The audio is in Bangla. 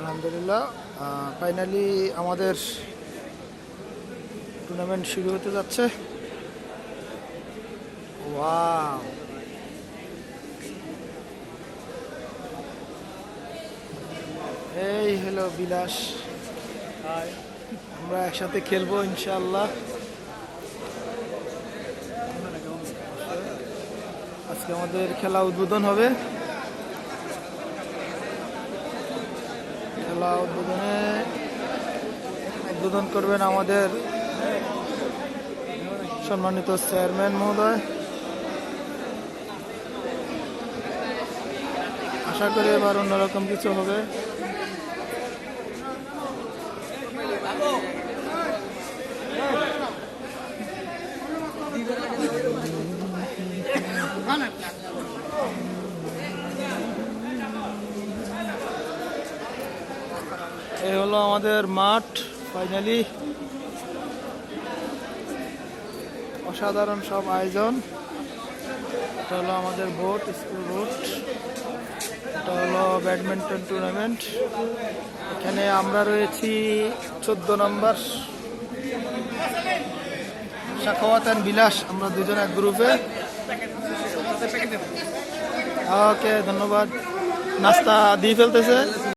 আলহামদুলিল্লাহ ফাইনালি আমাদের টুর্নামেন্ট শুরু হতে যাচ্ছে। ওয়াও, এই হলো বিলাস। আমরা একসাথে খেলবো ইনশাআল্লাহ। আজকে আমাদের খেলা উদ্বোধন হবে। খেলা উদ্বোধন করবেন আমাদের সম্মানিত চেয়ারম্যান মহোদয়। আশা করি এবার অন্যরকম কিছু হবে। এই হলো আমাদের মাঠ। ফাইনালি অসাধারণ সব আয়োজন। এটা হলো আমাদের বোট, স্কুল বোট। এটা হলো ব্যাডমিন্টন টুর্নামেন্ট। এখানে আমরা রয়েছি 14 নম্বর সাখাওয়াত এন্ড বিলাস। আমরা দুজন এক গ্রুপে। ওকে, ধন্যবাদ। নাস্তা দিয়ে ফেলতেছে।